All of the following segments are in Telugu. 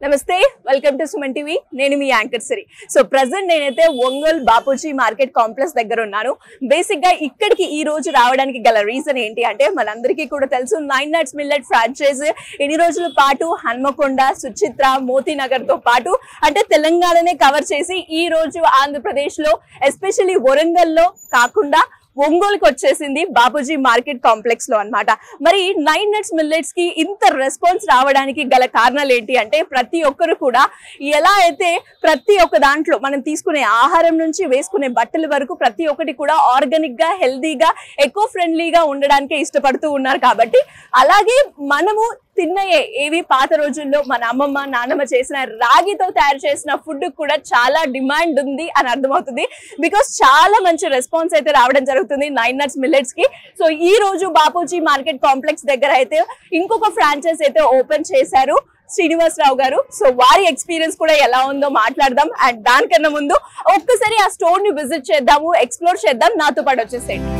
నమస్తే వెల్కమ్ టు సుమన్ టీవీ నేను మీ యాంకర్ సిరి. సో ప్రెజెంట్ నేనైతే ఒంగోల్ బాపూజీ మార్కెట్ కాంప్లెక్స్ దగ్గర ఉన్నాను. బేసిక్ గా ఇక్కడికి ఈ రోజు రావడానికి గల రీజన్ ఏంటి అంటే మనందరికీ కూడా తెలుసు 9 Nuts మిల్లెట్ ఫ్రాంచైజ్ ఎన్ని రోజుల పాటు హన్మకొండ, సుచిత్ర, మోతీనగర్ తో పాటు అంటే తెలంగాణనే కవర్ చేసి ఈ రోజు ఆంధ్రప్రదేశ్ లో ఎస్పెషల్లీ వరంగల్ లో కాకుండా ఒంగోలుకి వచ్చేసింది బాపూజీ మార్కెట్ కాంప్లెక్స్ లో అన్నమాట. మరి 9 Nuts మిల్లెట్స్ కి ఇంత రెస్పాన్స్ రావడానికి గల కారణాలు ఏంటి అంటే ప్రతి ఒక్కరు కూడా ఎలా అయితే ప్రతి ఒక్క దాంట్లో మనం తీసుకునే ఆహారం నుంచి వేసుకునే బట్టల వరకు ప్రతి ఒక్కటి కూడా ఆర్గానిక్ గా, హెల్దీగా, ఎకో ఫ్రెండ్లీగా ఉండడానికే ఇష్టపడుతూ ఉన్నారు. కాబట్టి అలాగే మనము తిన్నయే ఏవి పాత రోజుల్లో మన అమ్మమ్మ, నాన్నమ్మ చేసిన రాగితో తయారు చేసిన ఫుడ్ కూడా చాలా డిమాండ్ ఉంది అని అర్థమవుతుంది. బికాస్ చాలా మంచి రెస్పాన్స్ అయితే రావడం జరుగుతుంది 9 Nuts మిల్లెట్స్ కి. సో ఈ రోజు బాపూజీ మార్కెట్ కాంప్లెక్స్ దగ్గర అయితే ఇంకొక ఫ్రాంచైజ్ అయితే ఓపెన్ చేశారు శ్రీనివాసరావు గారు. సో వారి ఎక్స్పీరియన్స్ కూడా ఎలా ఉందో మాట్లాడదాం. అండ్ దానికన్నా ముందు ఒక్కసారి ఆ స్టోర్ ని విజిట్ చేద్దాము, ఎక్స్ప్లోర్ చేద్దాం. నాతో పాటు వచ్చేసేయండి.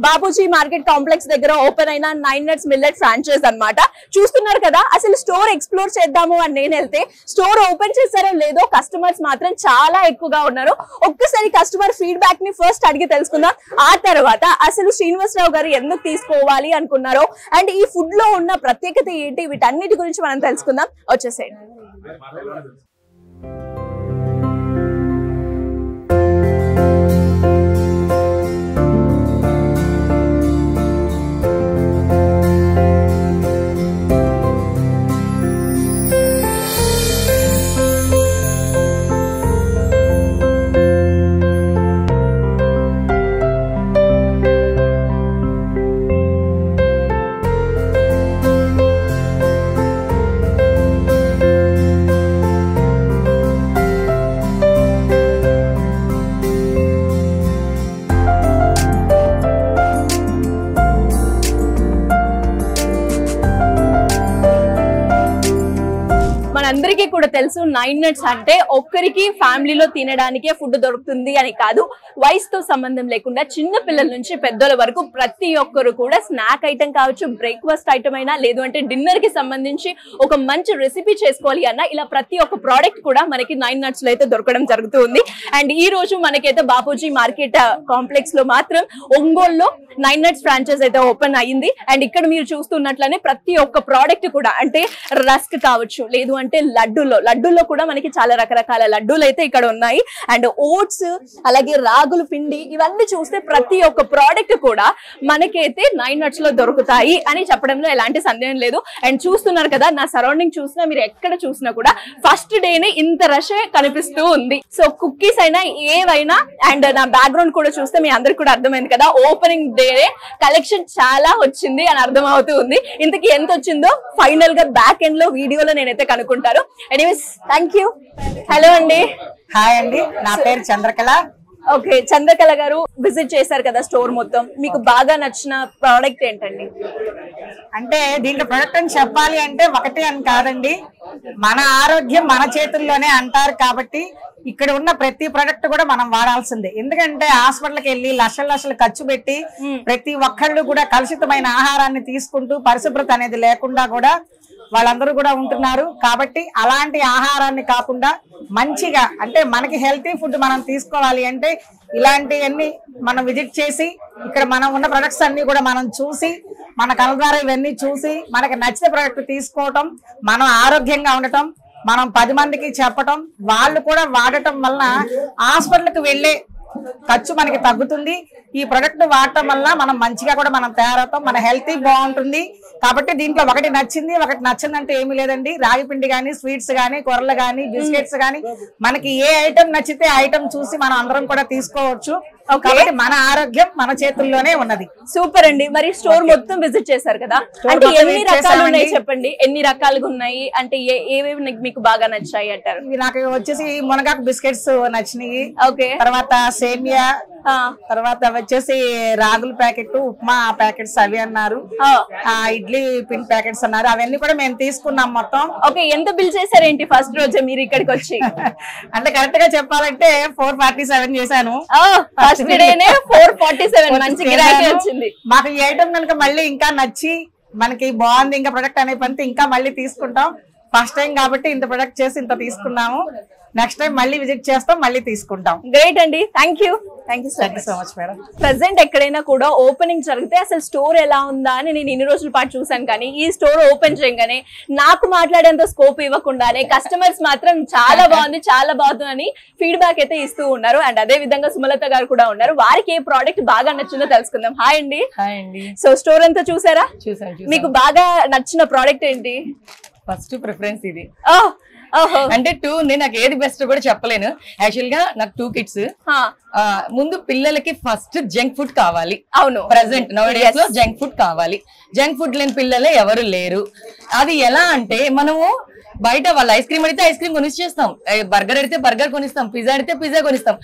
బాపూజీ మార్కెట్ కాంప్లెక్స్ దగ్గర ఓపెన్ అయిన 9 Nuts మిల్లెట్ ఫ్రాంచైజ్ అన్నమాట. చూస్తున్నారు కదా, అసలు స్టోర్ ఎక్స్ప్లోర్ చేద్దాము అని నేను వెళ్తే స్టోర్ ఓపెన్ చేశారో లేదో కస్టమర్స్ మాత్రం చాలా ఎక్కువగా ఉన్నారు. ఒక్కసారి కస్టమర్ ఫీడ్బ్యాక్ ని ఫస్ట్ అడిగి తెలుసుకుందాం. ఆ తర్వాత అసలు శ్రీనివాసరావు గారు ఎందుకు తీసుకోవాలి అనుకున్నారో అండ్ ఈ ఫుడ్ లో ఉన్న ప్రత్యేకత ఏంటి, వీటన్నిటి గురించి మనం తెలుసుకుందాం. వచ్చేసేయండి. అందరికీ కూడా తెలుసు 9 Nuts అంటే ఒక్కరికి ఫ్యామిలీలో తినడానికే ఫుడ్ దొరుకుతుంది అని కాదు. వయసుతో సంబంధం లేకుండా చిన్న పిల్లల నుంచి పెద్దల వరకు ప్రతి ఒక్కరు కూడా స్నాక్ ఐటమ్ కావచ్చు, బ్రేక్ఫాస్ట్ ఐటమ్ అయినా, లేదు అంటే డిన్నర్ కి సంబంధించి ఒక మంచి రెసిపీ చేసుకోవాలి అన్న ఇలా ప్రతి ఒక్క ప్రోడక్ట్ కూడా మనకి 9 Nuts లో అయితే దొరకడం జరుగుతుంది. అండ్ ఈ రోజు మనకైతే బాపూజీ మార్కెట్ కాంప్లెక్స్ లో మాత్రం ఒంగోలులో 9 Nuts ఫ్రాంచైజ్ అయితే ఓపెన్ అయ్యింది. అండ్ ఇక్కడ మీరు చూస్తున్నట్లనే ప్రతి ఒక్క ప్రోడక్ట్ కూడా అంటే రస్క్ కావచ్చు, లేదు అంటే లడ్డూల్లో కూడా మనకి చాలా రకరకాల లడ్డూలు అయితే ఇక్కడ ఉన్నాయి. అండ్ ఓట్స్, అలాగే రాగులు పిండి, ఇవన్నీ చూస్తే ప్రతి ఒక్క ప్రోడక్ట్ కూడా మనకైతే 9 Nuts లో దొరుకుతాయి అని చెప్పడంలో ఎలాంటి సందేహం లేదు. అండ్ చూస్తున్నారు కదా, నా సరౌండింగ్ చూసినా మీరు ఎక్కడ చూసినా కూడా ఫస్ట్ డేనే ఇంత రష్ కనిపిస్తూ ఉంది. సో కుకీస్ అయినా ఏవైనా, అండ్ నా బ్యాక్గ్రౌండ్ కూడా చూస్తే మీ అందరికి కూడా అర్థమైంది కదా, ఓపెనింగ్ డే కలెక్షన్ చాలా వచ్చింది అని అర్థమవుతూ ఉంది. ఇంతకీ ఎంత వచ్చిందో ఫైనల్ గా బ్యాక్ ఎండ్ లో వీడియోలో నేనైతే కనుక్కుంటారు. Anyways thank you. హలో అండి. హాయ్ అండి, నా పేరు చంద్రకళ. ఓకే, చంద్రకళ గారు విజిట్ చేశారు కదా స్టోర్ మొత్తం, మీకు బాగా నచ్చిన ప్రోడక్ట్ ఏంటండి? అంటే దీంట్లో ప్రొడక్ట్ అని చెప్పాలి అంటే ఒకటి అని కాదండి, మన ఆరోగ్యం మన చేతుల్లోనే అంటారు. కాబట్టి ఇక్కడ ఉన్న ప్రతి ప్రొడక్ట్ కూడా మనం వాడాల్సిందే. ఎందుకంటే హాస్పిటల్కి వెళ్ళి లక్షలు ఖర్చు పెట్టి ప్రతి ఒక్కళ్ళు కూడా కలుషితమైన ఆహారాన్ని తీసుకుంటూ పరిశుభ్రత అనేది లేకుండా కూడా వాళ్ళందరూ కూడా ఉంటున్నారు. కాబట్టి అలాంటి ఆహారాన్ని కాకుండా మంచిగా అంటే మనకి హెల్తీ ఫుడ్ మనం తీసుకోవాలి అంటే ఇలాంటివన్నీ మనం విజిట్ చేసి ఇక్కడ మనం ఉన్న ప్రొడక్ట్స్ అన్ని కూడా మనం చూసి మన కళ్ళ ద్వారా ఇవన్నీ చూసి మనకి నచ్చిన ప్రొడక్ట్ తీసుకోవటం, మనం ఆరోగ్యంగా ఉండటం, మనం 10 మందికి చెప్పటం, వాళ్ళు కూడా వాడటం వలన హాస్పిటల్కి వెళ్ళే ఖర్చు మనకి తగ్గుతుంది. ఈ ప్రొడక్ట్ వాడటం వల్ల మనం మంచిగా కూడా మనం తయారవుతాం, మన హెల్తీ బాగుంటుంది. కాబట్టి దీంట్లో ఒకటి నచ్చింది, ఒకటి నచ్చిందంటే ఏమీ లేదండి. రాగి పిండి కానీ, స్వీట్స్ కానీ, కూరలు కానీ, బిస్కెట్స్ కానీ, మనకి ఏ ఐటమ్ నచ్చితే ఐటమ్ చూసి మనం అందరం కూడా తీసుకోవచ్చు. కాబట్టి మన ఆరోగ్యం మన చేతుల్లోనే ఉన్నది. సూపర్ అండి. మరి స్టోర్ మొత్తం విజిట్ చేశారు కదా, అంటే ఎన్ని రకాలు ఉన్నాయి చెప్పండి, ఎన్ని రకాలుగా ఉన్నాయి, అంటే ఏవేవి మీకు బాగా నచ్చాయి అంటారు? నాకు వచ్చేసి మునగాకు బిస్కెట్స్ నచ్చినాయి. ఓకే. తర్వాత సేమియా, తర్వాత వచ్చేసి రాగుల ప్యాకెట్, ఉప్మా ప్యాకెట్స్ అవి అన్నారు, ఇడ్లీ పిన్ ప్యాకెట్స్ అన్నారు. అవన్నీ కూడా మేము తీసుకున్నాం మొత్తం. ఓకే. ఎంత బిల్ చేశారేంటి ఫస్ట్ రోజు మీరు ఇక్కడికి వచ్చి? అంటే కరెక్ట్ గా చెప్పాలంటే 447 చేశాను. ఫస్ట్ డేనే 447, మంచి గిరాకీ వచ్చింది. మాకు ఈ ఐటమ్ కనుక మళ్ళీ ఇంకా నచ్చి మనకి బాగుంది, ఇంకా ప్రొడక్ట్ అనే పంతే ఇంకా మళ్ళీ తీసుకుంటాం. ఫస్ట్ టైం కాబట్టి ఇంత ప్రొడక్ట్ చేసి ఇంత తీసుకున్నాము. నెక్స్ట్ టైం మళ్ళీ విజిట్ చేస్తాం, మళ్ళీ తీసుకుంటాం. గ్రేట్ అండి. Thank you so much madam. Present ఎక్కడైనా కూడా ఓపెనింగ్ జరిగితే అసలు స్టోర్ ఎలా ఉందా అని నేను ఇన్ని రోజుల పాటు చూసాను, కానీ ఈ స్టోర్ ఓపెన్ చేయగానే నాకు మాట్లాడేంత స్కోప్ ఇవ్వకుండానే కస్టమర్స్ మాత్రం చాలా బాగుంది, చాలా బాగుంది అని ఫీడ్బ్యాక్ అయితే ఇస్తూ ఉన్నారు. అండ్ అదే విధంగా సుమలత గారు కూడా ఉన్నారు. వారికి ఏ ప్రోడక్ట్ బాగా నచ్చిందో తెలుసుకుందాం. హాయ్ అండి. సో స్టోర్ అంతా చూసారా? మీకు బాగా నచ్చిన ప్రోడక్ట్ ఏంటి? ఫస్ట్ ప్రిఫరెన్స్ ఇది. అంటే 2 నాకు ఏది బెస్ట్ కూడా చెప్పలేను. యాక్చువల్ గా నాకు 2 కిడ్స్. ముందు పిల్లలకి ఫస్ట్ జంక్ ఫుడ్ కావాలి. అవును, ప్రెసెంట్ నౌ డేస్ లో జంక్ ఫుడ్ కావాలి. జంక్ ఫుడ్ లేని పిల్లలే ఎవరు లేరు. అది ఎలా అంటే మనము బయట వాళ్ళు ఐస్ క్రీమ్ అడిగితే ఐస్ క్రీమ్ కొనిచ్చేస్తాం, బర్గర్ అడిగితే బర్గర్ కొనిస్తాం, పిజ్జా అడిగితే పిజ్జా కొనిస్తాం.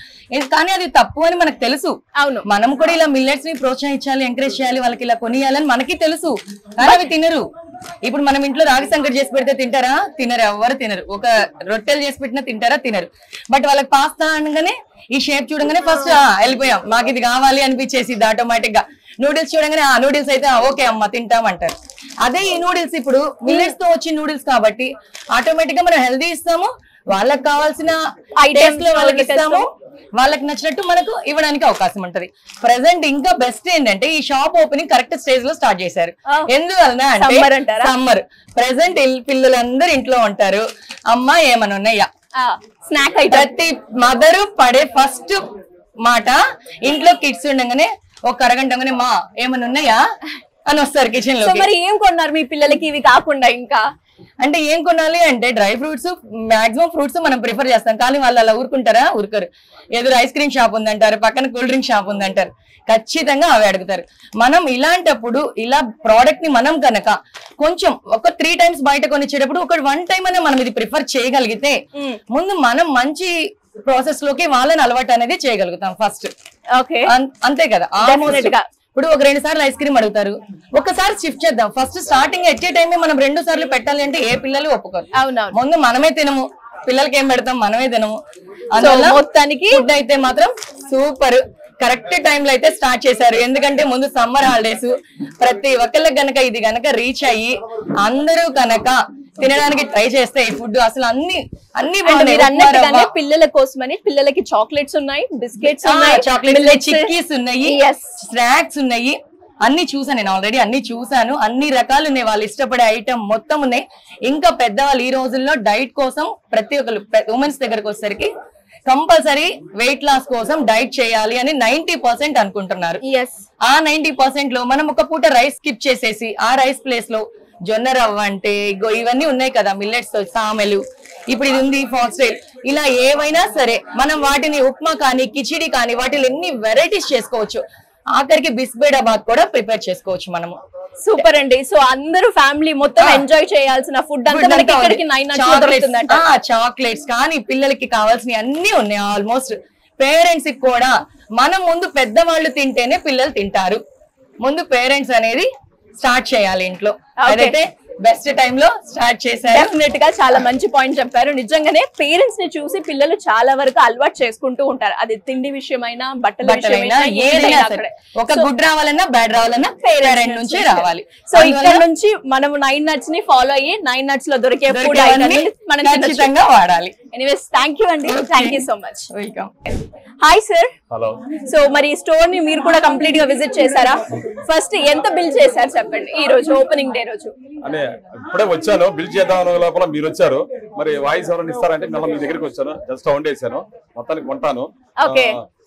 కానీ అది తప్పు అని మనకు తెలుసు. అవును, మనం కూడా ఇలా మిల్లెట్స్ ని ప్రోత్సహించాలి, ఎంకరేజ్ చేయాలి, వాళ్ళకి ఇలా కొనియాలని మనకి తెలుసు. కానీ అవి తినరు. ఇప్పుడు మనం ఇంట్లో రాగి సంకటి చేసి పెడితే తింటారా? తినరు, ఎవరు తినరు. ఒక రొట్టెలు చేసి పెట్టినా తింటారా? తినరు. బట్ వాళ్ళకి పాస్తా అనగానే ఈ షేప్ చూడగానే ఫస్ట్ వెళ్ళిపోయాం, మాకు ఇది కావాలి అనిపించేసి ఆటోమేటిక్ గా. నూడిల్స్ చూడగానే నూడిల్స్ అయితే ఓకే అమ్మ తింటాం అంటారు. అదే ఈ నూడిల్స్ ఇప్పుడు మిల్లెట్స్ తో వచ్చిన నూడిల్స్ కాబట్టి ఆటోమేటిక్ గా మనం హెల్దీ ఇస్తాము, వాళ్ళకి కావాల్సిన ఐటమ్స్ లో వాళ్ళకి ఇస్తాము, వాళ్ళకి నచ్చినట్టు మనకు ఇవ్వడానికి అవకాశం ఉంటది. ప్రెసెంట్ ఇంకా బెస్ట్ ఏంటంటే ఈ షాప్ ఓపెనింగ్ కరెక్ట్ స్టేజ్ లో స్టార్ట్ చేశారు. ఎందువలన అంటే సమ్మర్ ప్రెసెంట్ పిల్లలందరూ ఇంట్లో ఉంటారు. అమ్మ ఏమన్నా ఉన్నాయా స్నాక్ ప్రతి మదరు పడే ఫస్ట్ మాట ఇంట్లో కిడ్స్ ఉండగానే ఒక అరగంటగానే మా ఏమన్నా ఉన్నాయా అని వస్తారు కిచెన్ లో. మరి ఏం కొన్నారు మీ పిల్లలకి ఇవి కాకుండా? ఇంకా అంటే ఏం కొనాలి అంటే డ్రై ఫ్రూట్స్, మాక్సిమం ఫ్రూట్స్ మనం ప్రిఫర్ చేస్తాం. కానీ వాళ్ళు అలా ఊరుకుంటారా? ఊరుకోరు. ఎదురు ఐస్ క్రీమ్ షాప్ ఉందంటారు, పక్కన కూల్ డ్రింక్ షాప్ ఉందంటారు, ఖచ్చితంగా అవి అడుగుతారు. మనం ఇలాంటప్పుడు ఇలా ప్రోడక్ట్ ని మనం కనుక కొంచెం ఒక 3 times బయట కొనిచ్చేటప్పుడు ఒక 1 time అనే మనం ఇది ప్రిఫర్ చేయగలిగితే ముందు మనం మంచి ప్రాసెస్ లోకి వాళ్ళని అలవాటు అనేది చేయగలుగుతాం ఫస్ట్. అంతే కదా. ఇప్పుడు ఒక 2 సార్లు ఐస్ క్రీమ్ అడుగుతారు, ఒకసారి షిఫ్ట్ చేద్దాం. ఫస్ట్ స్టార్టింగ్ ఎట్ ఏ టైమే మనం 2 సార్లు పెట్టాలి అంటే ఏ పిల్లలు ఒప్పుకోరు. ముందు మనమే తినము, పిల్లలకి ఏం పెడతాం? మనమే తినము. అందువల్ల మొత్తానికి ఫుడ్ అయితే మాత్రం సూపర్. కరెక్ట్ టైంలో అయితే స్టార్ట్ చేశారు. ఎందుకంటే ముందు సమ్మర్ హాలిడేస్, ప్రతి ఒక్కళ్ళకి గనక ఇది గనక రీచ్ అయ్యి అందరూ కనుక తినడానికి ట్రై చేస్తే ఈ ఫుడ్ అసలు అన్ని పిల్లల కోసమని పిల్లలకి చాక్లెట్స్ ఉన్నాయి, బిస్కెట్స్ ఉన్నాయి, చాక్లెట్స్, చిక్కీస్ ఉన్నాయి, స్నాక్స్ ఉన్నాయి. అన్ని చూసాను నేను ఆల్రెడీ, అన్ని చూసాను. అన్ని రకాలు ఉన్నాయి, వాళ్ళు ఇష్టపడే ఐటమ్ మొత్తం ఉన్నాయి. ఇంకా పెద్దవాళ్ళు ఈ రోజుల్లో డైట్ కోసం ప్రతి ఒక్కరు ఉమెన్స్ దగ్గరకు వచ్చేసరికి కంపల్సరీ వెయిట్ లాస్ కోసం డైట్ చేయాలి అని 90% అనుకుంటున్నారు. ఆ 90% లో మనం ఒక పూట రైస్ స్కిప్ చేసేసి ఆ రైస్ ప్లేస్ లో జొన్న రవ్వ అంటే ఇవన్నీ ఉన్నాయి కదా, మిల్లెట్స్ తో సామెలు, ఇప్పుడు ఇది ఉంది ఫాక్స్టైల్, ఇలా ఏవైనా సరే మనం వాటిని ఉప్మా కానీ కిచిడి కానీ వాటిని ఎన్ని వెరైటీస్ చేసుకోవచ్చు. ఆఖరికి బిస్బేడాబాద్ కూడా ప్రిపేర్ చేసుకోవచ్చు మనము. సూపర్ అండి. సో అందరూ ఫ్యామిలీ మొత్తం ఎంజాయ్ చేయాల్సిన ఫుడ్ అంతా మనకి ఇక్కడికి 9 nuts దొరుకుతుందంట. చాక్లెట్స్ కానీ పిల్లలకి కావాల్సినవి అన్ని ఉన్నాయి ఆల్మోస్ట్. పేరెంట్స్ కి కూడా మనం ముందు పెద్దవాళ్ళు తింటేనే పిల్లలు తింటారు. ముందు పేరెంట్స్ అనేది స్టార్ట్ చేయాలి ఇంట్లో. అదైతే బెస్ట్ టైం లో స్టార్ట్ చేశారు. డెఫినెట్ గా చాలా మంచి పాయింట్ చెప్పారు. నిజంగానే పేరెంట్స్ ని చూసి పిల్లలు చాలా వరకు అలవాటు చేసుకుంటూ ఉంటారు. అది తిండి విషయమైనా బట్టల విషయమైనా ఏదైనా సరే. ఒక గుడ్ రావాలన్నా బ్యాడ్ రావాలన్నా పేరెంట్ నుంచి రావాలి. సో ఇక్కడ నుంచి మనం 9 nuts ని ఫాలో అయ్యి 9 nuts లో దొరికే ఫుడ్ మనం ఖచ్చితంగా వాడాలి. ఎనీవేస్ థ్యాంక్ యూ అండి. Thank you so much. Welcome. Hi sir. Hello. So మరి స్టోర్ ని మీరు కూడా కంప్లీట్ గా విజిట్ చేశారా? ఫస్ట్ ఎంత బిల్ చేశారు చెప్పండి ఈ రోజు ఓపెనింగ్ డే రోజు? అంటే ఇప్పుడే వచ్చాను, బిల్ చేద్దాం లోపల మీరు వచ్చారు. మరి వాయిస్ ఎవరైనా ఇస్తారంటే మళ్ళీ మీ దగ్గరికి వచ్చాను, జస్ట్ వండేసాను, మొత్తానికి కొంటాను.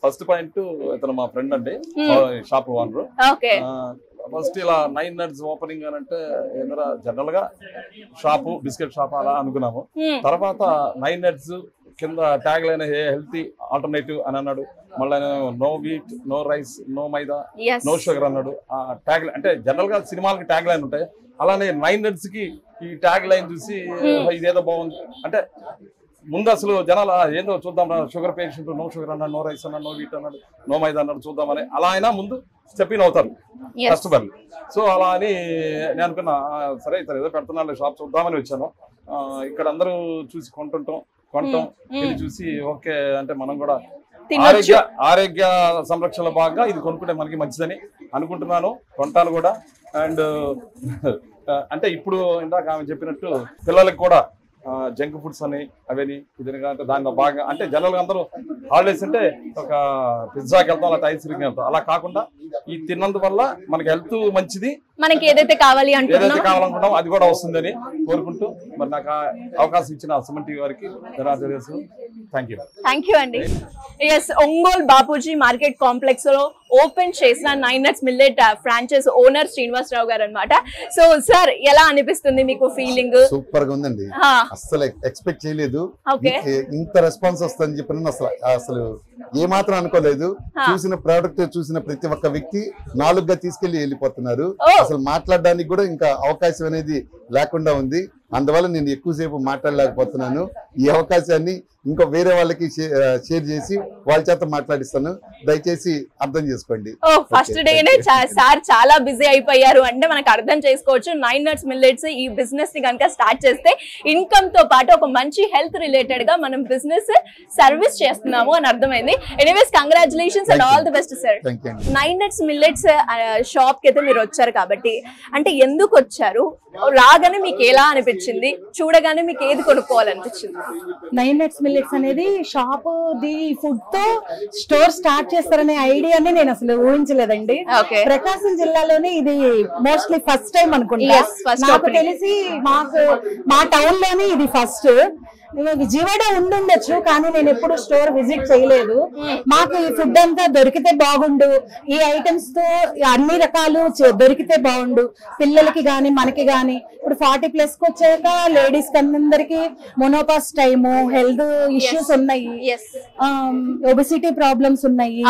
ఫస్ట్ పాయింట్ ఇతను మా ఫ్రెండ్ అండి, షాప్ ఓనర్. ఫస్ట్ ఇలా 9 nuts ఓపెనింగ్ అని అంటే జనరల్ గా షాపు బిస్కెట్ షాప్ అలా అనుకున్నాము. తర్వాత 9 nuts కింద ట్యాగ్ లైన్ హెల్తీ ఆల్టర్నేటివ్ అని అన్నాడు. మళ్ళీ no wheat, no rice, no maida, no sugar అన్నాడు. ఆ ట్యాగ్ అంటే జనరల్ గా సినిమాలకి ట్యాగ్ లైన్ ఉంటాయి, అలానే 9 Nuts కి ఈ ట్యాగ్ లైన్ చూసి ఇదేదో బాగుంది అంటే ముందు అసలు జనాలు ఏందో చూద్దాం, షుగర్ పేషెంట్ నో షుగర్ అన్నాడు, నో రైస్ అన్నాడు, నో వీట్ అన్నాడు, నో మైదా అన్నాడు, చూద్దామని అలా అయినా ముందు స్టెప్ ఇన్ అవుతారు కస్టమర్లు. సో అలా అని నేను అనుకున్నా, సరే ఇతను ఏదో పెడుతున్నాడు షాప్ చూద్దామని వచ్చాను. ఇక్కడ అందరూ చూసి కొంటాం ఇది చూసి ఓకే అంటే మనం కూడా ఆరోగ్య సంరక్షణలో భాగంగా ఇది కొనుక్కుంటే మనకి మంచిదని అనుకుంటున్నాను, కొంటాను కూడా. అండ్ అంటే ఇప్పుడు ఇందాక ఆమె చెప్పినట్టు పిల్లలకి కూడా జంక్ ఫుడ్స్ అని అవని ఇది అంటే దానిలో బాగా అంటే జనరల్ గా అందరూ హాలిడేస్ అంటే ఒక పిజ్జాకి వెళ్తాం, అలా ఐస్ క్రీమ్కి వెళ్తాం, అలా కాకుండా ఈ తిన్నందువల్ల మనకి హెల్త్ మంచిది, మనకి ఏదైతే కావాలనుకుంటాం అది కూడా వస్తుందని కోరుకుంటూ మరి నాకు అవకాశం ఇచ్చిన సుమన్ టీవీ వారికి థ్యాంక్ యూ అండి. Yes, Ongole Bapuji market complex లో ఓపెన్ చేసిన 9 Nuts millet franchise owner Srinivasarao garu అన్నమాట. సో సార్ ఎలా అనిపిస్తుంది మీకు ఫీలింగ్? సూపర్ గా ఉందండి, అసలు ఎక్స్పెక్ట్ చేయలేదు ఇంత రెస్పాన్స్ వస్తుందని చెప్పిన అసలు ఏ మాత్రం అనుకోలేదు. చూసిన ప్రోడక్ట్ చూసిన ప్రతి ఒక్క వ్యక్తి 4గా తీసుకెళ్లి వెళ్ళిపోతున్నారు. అసలు మాట్లాడడానికి కూడా ఇంకా అవకాశం అనేది లేకుండా ఉంది. అందువల్ల నేను ఎక్కువసేపు మాట్లాడలేకపోతున్నాను. ఈ అవకాశాన్ని ఇంకో వేరే వాళ్ళకి షేర్ చేసి వాళ్ళ చేత మాట్లాడిస్తాను, దయచేసి అర్థం చేసుకోండి. ఫస్ట్ డేనే సార్ చాలా బిజీ అయిపోయారు అంటే మనకు అర్థం చేసుకోవచ్చు. 9 Nuts మిల్లెట్స్ ఈ బిజినెస్ ని కనుక స్టార్ట్ చేస్తే ఇన్కమ్ తో పాటు ఒక మంచి హెల్త్ రిలేటెడ్ గా మనం బిజినెస్ సర్వీస్ చేస్తున్నాము అని అర్థమైంది. Anyways congratulations and all the best sir. 9 Nuts millets shop కి అయితే మీరు వచ్చారు కాబట్టి అంటే ఎందుకు వచ్చారు, రాగానే మీకు ఎలా అనిపించింది, చూడగానే మీకు ఏది కొనుక్కోవాలనిపించింది? 9 Nuts మిల్లెట్స్ అనేది షాప్ ది ఫుడ్ తో స్టోర్ స్టార్ట్ చేస్తారనే ఐడియాని నేను అసలు ఊహించలేదండి. ప్రకాశం జిల్లాలోనే ఇది మోస్ట్లీ ఫస్ట్ టైం అనుకుంటా, నాకు తెలిసి మా టౌన్ లోనే ఇది ఫస్ట్. విజయవాడ ఉండుండొచ్చు కానీ నేను ఎప్పుడు స్టోర్ విజిట్ చేయలేదు. మాకు ఈ ఫుడ్ అంతా దొరికితే బాగుండు, ఈ ఐటమ్స్ తో అన్ని రకాలు దొరికితే బాగుండు, పిల్లలకి గాని మనకి గాని. ఇప్పుడు 40+ వచ్చాక లేడీస్ అందరికి మొనోపాస్ టైము, హెల్త్ ఇష్యూస్ ఉన్నాయి, ఒబెసిటీ ప్రాబ్లమ్స్ ఉన్నాయి.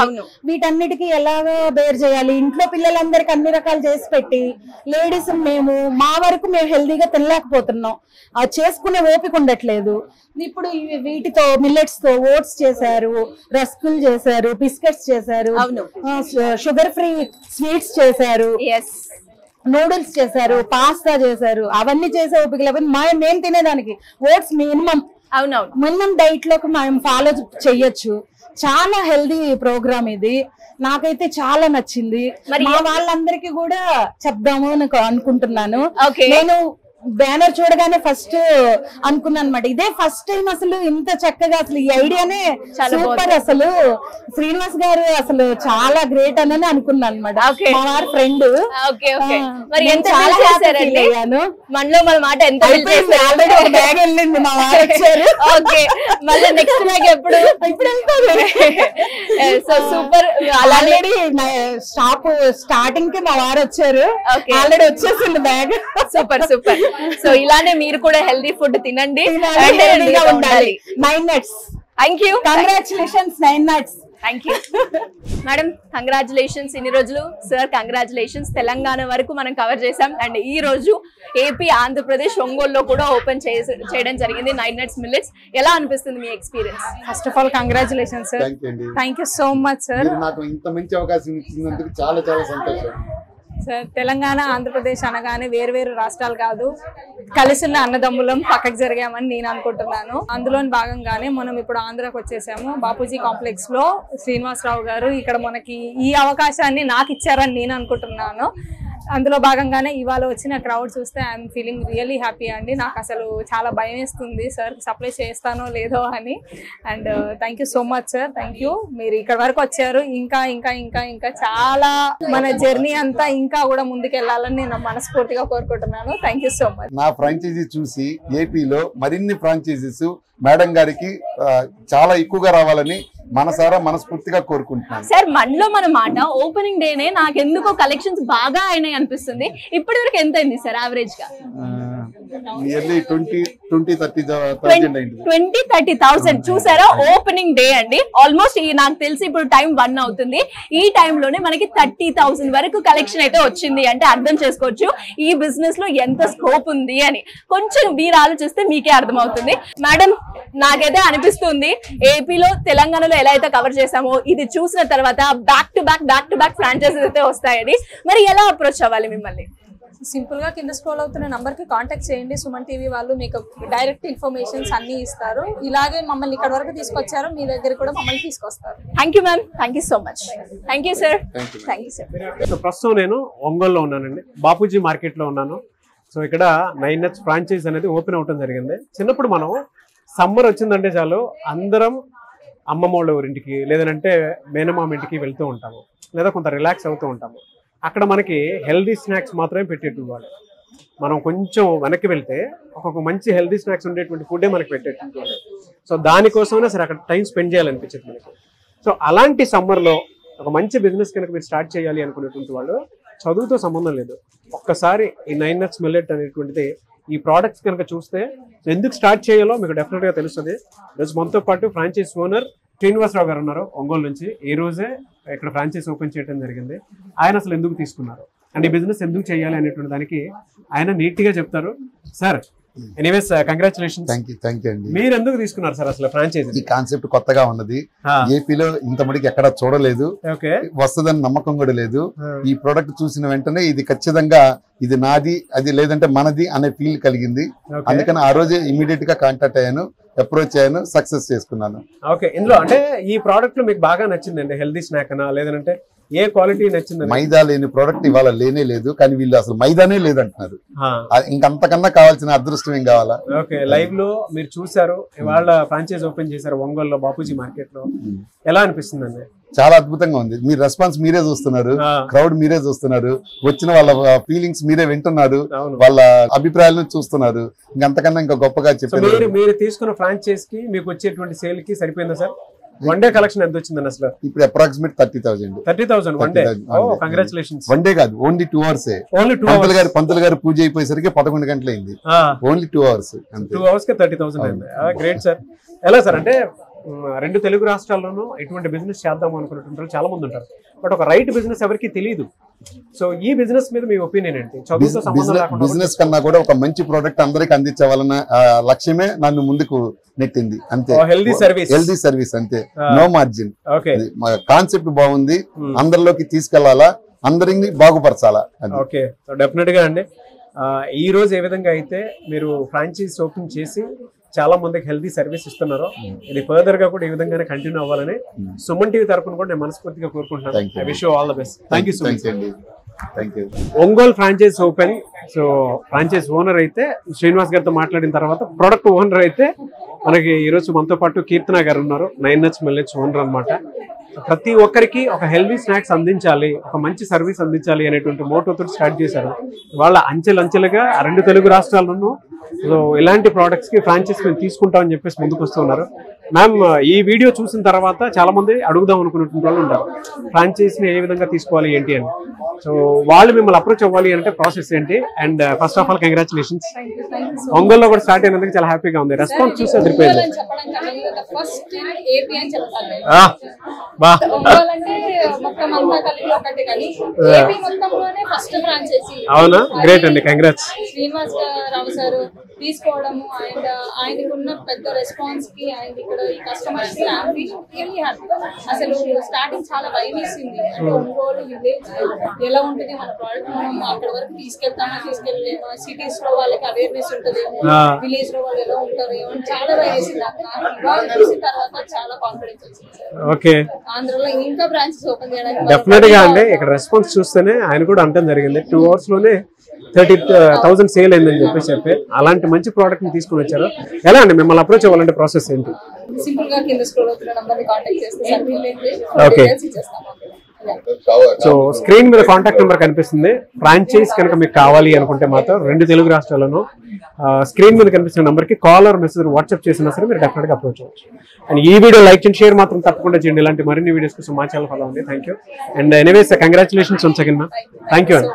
వీటన్నిటికీ ఎలాగో బేర్ చేయాలి, ఇంట్లో పిల్లలందరికి అన్ని రకాలు చేసి పెట్టి లేడీస్ మా వరకు మేము హెల్దీగా తినలేకపోతున్నాం, చేసుకునే ఓపిక ఉండట్లేదు. ఇప్పుడు వీటితో మిల్లెట్స్ తో ఓట్స్ చేశారు, రస్కులు చేశారు, బిస్కెట్స్ చేశారు, షుగర్ ఫ్రీ స్వీట్స్ చేశారు, నూడిల్స్ చేశారు, పాస్తా చేశారు. అవన్నీ చేసే ఓపిక లేకపోతే మేము తినేదానికి ఓట్స్ మినిమం డైట్ లోకి మేము ఫాలో చెయ్యొచ్చు. చాలా హెల్దీ ప్రోగ్రామ్ ఇది, నాకైతే చాలా నచ్చింది. మా వాళ్ళందరికీ కూడా చెప్దాము అని అనుకుంటున్నాను. నేను బ్యానర్ చూడగానే ఫస్ట్ అనుకున్నాను అనమాట, ఇదే ఫస్ట్ టైం అసలు ఇంత చక్కగా అసలు ఈ ఐడియానే సూపర్. అసలు శ్రీనివాస్ గారు అసలు చాలా గ్రేట్ అని అనుకున్నాను అనమాట. మా వారి ఫ్రెండ్ మనలో మన మాట ఎంత బ్యాగ్ వెళ్ళింది, మా వారు వచ్చారు. మళ్ళీ నెక్స్ట్ బ్యాగ్ ఎప్పుడు ఇప్పుడు వెళ్తారు. So super. Already shop starting కి మా వారు వచ్చారు, ఆల్రెడీ వచ్చేసింది బ్యాగ్. Super super. సో ఇలానే మీరు కూడా హెల్దీ ఫుడ్ తినండి, ఉండాలి. 9 Nuts. Thank you, congratulations 9 Nuts. Thank you madam, congratulations. ఇన్ని రోజులు సార్ కంగ్రాచులేషన్స్. తెలంగాణ వరకు మనం కవర్ చేసాం అండ్ ఈ రోజు ఏపీ, ఆంధ్రప్రదేశ్, ఒంగోలులో కూడా ఓపెన్ చేయడం జరిగింది 9 Nuts మిల్లెట్స్. ఎలా అనిపిస్తుంది మీ experience? First of all congratulations sir, thank you so much sir. నాకు ఇంత మంచి అవకాశం ఇచ్చినందుకు చాలా చాలా సంతోషం సార్. తెలంగాణ, ఆంధ్రప్రదేశ్ అనగానే వేరు వేరు రాష్ట్రాలు కాదు, కలిసిన అన్నదమ్ములం పక్కకు జరిగామని నేను అనుకుంటున్నాను. అందులోని భాగంగానే మనం ఇప్పుడు ఆంధ్రాకి వచ్చేసాము. బాపూజీ కాంప్లెక్స్ లో శ్రీనివాసరావు గారు ఇక్కడ మనకి ఈ అవకాశాన్ని నాకు ఇచ్చారని నేను అనుకుంటున్నాను. అందులో భాగంగానే ఇవాళ వచ్చిన క్రౌడ్ చూస్తే ఐఎమ్ ఫీలింగ్ రియల్లీ హ్యాపీ అండి. నాకు అసలు చాలా భయం వేస్తుంది సార్ సప్లై చేస్తానో లేదో అని. And thank you so much sir, thank you. మీరు ఇక్కడ వరకు వచ్చారు, ఇంకా ఇంకా ఇంకా ఇంకా చాలా మన జర్నీ అంతా ఇంకా కూడా ముందుకెళ్లాలని నేను మనస్ఫూర్తిగా కోరుకుంటున్నాను. Thank you so much. నా ఫ్రాంచైజీ చూసి ఏపీలో మరిన్ని ఫ్రాంచైజీస్ మేడం గారికి చాలా ఎక్కువగా రావాలని మనసారా మనస్ఫూర్తిగా కోరుకుంటున్నాను. సార్ మనలో మన మాట ఓపెనింగ్ డేనే నాకెందుకో కలెక్షన్స్ బాగా అయినాయి అనిపిస్తుంది. ఇప్పటి వరకు ఎంత అయింది సార్ యావరేజ్ గా? నియర్లీ 20,000-30,000 చూసారా? ఓపెనింగ్ డే అండి. ఆల్మోస్ట్ నాకు తెలిసి ఇప్పుడు టైం 1 అవుతుంది. ఈ టైంలోనే మనకి 30,000 వరకు కలెక్షన్ అయితే వచ్చింది అంటే అర్థం చేసుకోవచ్చు ఈ బిజినెస్ లో ఎంత స్కోప్ ఉంది అని. కొంచెం మీరు ఆలోచిస్తే మీకే అర్థమవుతుంది. మేడం నాకైతే అనిపిస్తుంది ఏపీలో తెలంగాణలో ఎలా అయితే కవర్ చేసామో ఇది చూసిన తర్వాత బ్యాక్ టు బ్యాక్ ఫ్రాంచైజీస్ అయితే వస్తాయని. మరి ఎలా అప్రోచ్ అవ్వాలి మిమ్మల్ని? సింపుల్ గా కింద స్క్రోల్ అవుతున్న నంబర్ కి కాంటాక్ట్ చేయండి. సుమన్ టీవీ వాళ్ళు మీకు డైరెక్ట్ ఇన్ఫర్మేషన్స్ అన్ని ఇస్తారు. ఇలాగే మమ్మల్ని ఇక్కడ వరకు తీసుకొచ్చారు, మీ దగ్గర కూడా మమ్మల్ని తీసుకొస్తారు. Thank you ma'am, thank you so much. Thank you sir. Thank you sir. ప్రస్తుతం నేను ఒంగోలులో ఉన్నానండి, బాపూజీ మార్కెట్ లో ఉన్నాను. సో ఇక్కడ 9H ఫ్రాంచైజ్ అనేది ఓపెన్ అవడం జరిగింది. చిన్నప్పుడు మనం సమ్మర్ వచ్చిందంటే చాలు అందరం అమ్మమ్మ వాళ్ళ ఊరింటికి లేదంటే మేనమామ ఇంటికి వెళ్తూ ఉంటాము, లేదా కొంత రిలాక్స్ అవుతూ ఉంటాము. అక్కడ మనకి హెల్దీ స్నాక్స్ మాత్రమే పెట్టేటవాడు. మనం కొంచెం వెనక్కి వెళ్తే ఒక్కొక్క మంచి హెల్దీ స్నాక్స్ ఉండేటువంటి ఫుడ్డే మనకి పెట్టేటవాడు. సో దానికోసమైనా సరే అక్కడ టైం స్పెండ్ చేయాలనిపించింది మనకి. సో అలాంటి సమ్మర్లో ఒక మంచి బిజినెస్ కనుక మీరు స్టార్ట్ చేయాలి అనుకునేటువంటి వాళ్ళు చదువుతో సంబంధం లేదు, ఒక్కసారి ఈ 9H మిల్లెట్ అనేటువంటిది ఈ ప్రోడక్ట్స్ కనుక చూస్తే ఎందుకు స్టార్ట్ చేయాలో మీకు డెఫినెట్గా తెలుస్తుంది. ఈరోజు మనతో పాటు ఫ్రాంచైజ్ ఓనర్ శ్రీనివాసరావు గారు ఉన్నారు ఒంగోలు నుంచి. ఈ రోజే ఇక్కడ ఫ్రాంచైజ్ ఓపెన్ చేయడం జరిగింది. ఆయన అసలు ఎందుకు తీసుకున్నారు అండ్ ఈ బిజినెస్ ఎందుకు చేయాలి అనేటువంటి దానికి ఆయన నీట్ గా చెప్తారు. Sir anyways congratulations. Thank you అండి. మీరు ఎందుకు తీసుకున్నారు సార్ అసలు ఫ్రాంచైజీ? ఈ కాన్సెప్ట్ కొత్తగా ఉన్నది, ఏపీలో ఇంతమటికి ఎక్కడ చూడలేదు, వస్తుందని నమ్మకం కూడా లేదు. ఈ ప్రోడక్ట్ చూసిన వెంటనే ఇది ఖచ్చితంగా ఇది నాది అది లేదంటే మనది అనే ఫీల్ కలిగింది. అందుకని ఆ రోజే ఇమీడియట్ గా కాంటాక్ట్ అయ్యాను, అప్రోచ్ అయ్యాను, సక్సెస్ చేసుకున్నాను. ఓకే, ఇందులో అంటే ఈ ప్రోడక్ట్ లో మీకు బాగా నచ్చిందండి? హెల్దీ స్నాక్ అనా లేదంటే ఏ క్వాలిటీ నచ్చింది? మైదా లేని ప్రోడక్ట్ ఇవాళ లేనే లేదు, కానీ వీళ్ళు అసలు మైదానే లేదంటున్నారు. ఇంకంతకన్నా కావాల్సిన అదృష్టం ఏం కావాలా? ఓకే, లైవ్ లో మీరు చూసారు, ఇవాళ ఫ్రాంచైజ్ ఓపెన్ చేశారు ఒంగోలులో బాపూజీ మార్కెట్ లో. ఎలా అనిపిస్తుందండి? చాలా అద్భుతంగా ఉంది. మీ రెస్పాన్స్ మీరే చూస్తున్నారు, క్రౌడ్ మీరే చూస్తున్నారు, వచ్చిన వాళ్ళ ఫీలింగ్స్ మీరే వింటున్నారు, వాళ్ళ అభిప్రాయాలను చూస్తున్నారు. ఇంకంతకన్నా ఇంకా గొప్పగా చెప్పారు. మీరు తీసుకున్న ఫ్రాంచైజ్ కి మీకు వచ్చేటువంటి సేల్ కి సరిపోయిందా సార్? వన్ డే కలెక్షన్ ఎంత వచ్చిందని అసలు? ఇప్పుడు approximate 30,000 one day. Congratulations. One day కాదు, ఓన్లీ 2 hours. పంతులు గారు పూజ అయిపోయేసరికి 11 గంటలు అయింది. Only 2 hours. 2 hours కి 30,000 అయింది. Great sir. ఎలా సార్ అంటే 2 తెలుగు రాష్ట్రాల్లోనూ ఇటువంటి బిజినెస్ చేద్దాం అనుకున్నట్టు చాలా మంది ఉంటారు, బట్ ఒక రైట్ బిజినెస్ ఎవరికి తెలియదు. సో ఈ బిజినెస్ మీద మీ ఒపీనియన్ ఏంటి? చదువుతో సంబంధం లేకుండా బిజినెస్ కన్నా కూడా ఒక మంచి ప్రోడక్ట్ అందరికి అందించవాలన్న లక్ష్యమే నన్ను ముందుకు నెట్టింది. అంతే, హెల్దీ సర్వీస్ అంతే, నో మార్జిన్. కాన్సెప్ట్ బాగుంది, అందరిలోకి తీసుకెళ్లాలా, అందరిని బాగుపరచాలా. ఓకే, డెఫినెట్ గా అండి. ఈ రోజు ఏ విధంగా అయితే మీరు ఫ్రాంచైజ్ ఓపెన్ చేసి చాలా మందికి హెల్తీ సర్వీస్ ఇస్తున్నారు, ఇది ఫర్దర్ గా కూడా ఈ విధంగానే కంటిన్యూ అవ్వాలని సుమన్ టీవీ తరపున కూడా నేను మనస్ఫూర్తిగా కోరుకుంటున్నాను. I wish you all the best. Thank you so much. Ongole franchise open. So franchise owner అయితే శ్రీనివాస్ గారితో మాట్లాడిన తర్వాత ప్రొడక్ట్ ఓనర్ అయితే మనకి ఈరోజు మనతో పాటు కీర్తన గారు ఉన్నారు, 9H మిల్లెట్స్ ఓనర్ అనమాట. ప్రతి ఒక్కరికి ఒక హెల్దీ స్నాక్స్ అందించాలి, ఒక మంచి సర్వీస్ అందించాలి అనేటువంటి మోటోతో స్టార్ట్ చేశారు. వాళ్ళ అంచెలంచెలుగా 2 తెలుగు రాష్ట్రాల్లోనూ సో ఇలాంటి ప్రోడక్ట్స్ కి ఫ్రాంచైజ్ మేము తీసుకుంటామని చెప్పేసి ముందుకు వస్తున్నారు. మ్యామ్, ఈ వీడియో చూసిన తర్వాత చాలా మంది అడుగుదాం అనుకున్నటువంటి వాళ్ళు ఉంటారు, ఫ్రాంచైజ్ ని ఏ విధంగా తీసుకోవాలి ఏంటి అని. సో వాళ్ళు మిమ్మల్ని అప్రోచ్ అవ్వాలి అంటే ప్రాసెస్ ఏంటి? And first of all congratulations. ఒంగోలులో కూడా స్టార్ట్ అయినందుకు చాలా హ్యాపీగా ఉంది. రెస్పాన్స్ చూస్తే అదిరిపోయింది. అవునా, గ్రేట్ అండి, కంగ్రాట్స్. శ్రీనివాస్ రావు సార్ తీసుకోవడము అండ్ ఆయనకున్న పెద్ద రెస్పాన్స్ కి అండ్ ఇక్కడ ఈ కస్టమర్స్ కి అసలు స్టార్టింగ్ చాలా భయం వేసింది. ఒంగోలు విలేజ్ ఎలా ఉంటుంది, మన ప్రోడక్ట్ మనం అక్కడ వరకు తీసుకెళ్ళలేమా, సిటీస్ లో వాళ్ళకి అవేర్నెస్ ఉంటుందేమో, విలేజ్ లో వాళ్ళు ఎలా ఉంటారు ఏమో చాలా భయం వేసింది. ఇవాళ చూసిన తర్వాత చాలా కాన్ఫిడెన్స్ వచ్చింది. ఓకే, ఆంధ్రలో ఇంకా బ్రాంచెస్ ఓపెన్ చేయడానికి డెఫినెట్ గా అండి. ఇక్కడ రెస్పాన్స్ చూస్తేనే ఆయన కూడా అంటం జరిగింది 2 hours లోనే 30,000 సేల్ అయిందని చెప్పి అలాంటి మంచి ప్రోడక్ట్ ని తీసుకుని వచ్చారు. ఎలా అండి మిమ్మల్ని అప్రోచ్ అవ్వాలంటే ప్రాసెస్ ఏంటి? సింపుల్ గా కింద స్క్రోల్ అవుతున్న నంబర్ ని కాంటాక్ట్ చేస్తే ఓకే, సో స్క్రీన్ మీద కాంటాక్ట్ నెంబర్ కనిపిస్తుంది. ఫ్రాంచైజ్ కనుక మీకు కావాలి అనుకుంటే మాత్రం 2 తెలుగు రాష్ట్రాల్లోనూ స్క్రీన్ మీద కనిపిస్తున్న నెంబర్కి కాల్ ఆర్ మెసేజ్ వాట్సాప్ చేసినా సరే మీరు డెఫినెట్గా అప్రోచ్ అవ్వచ్చు. అండ్ ఈ వీడియో లైక్ అండ్ షేర్ మాత్రం తప్పకుండా చేయండి. ఇలాంటి మరిన్ని వీడియోస్ కోసం మా ఛానల్ ఫాలో అవ్వండి. Thank you. And anyways congratulations once again ma'am. Thank you అండి.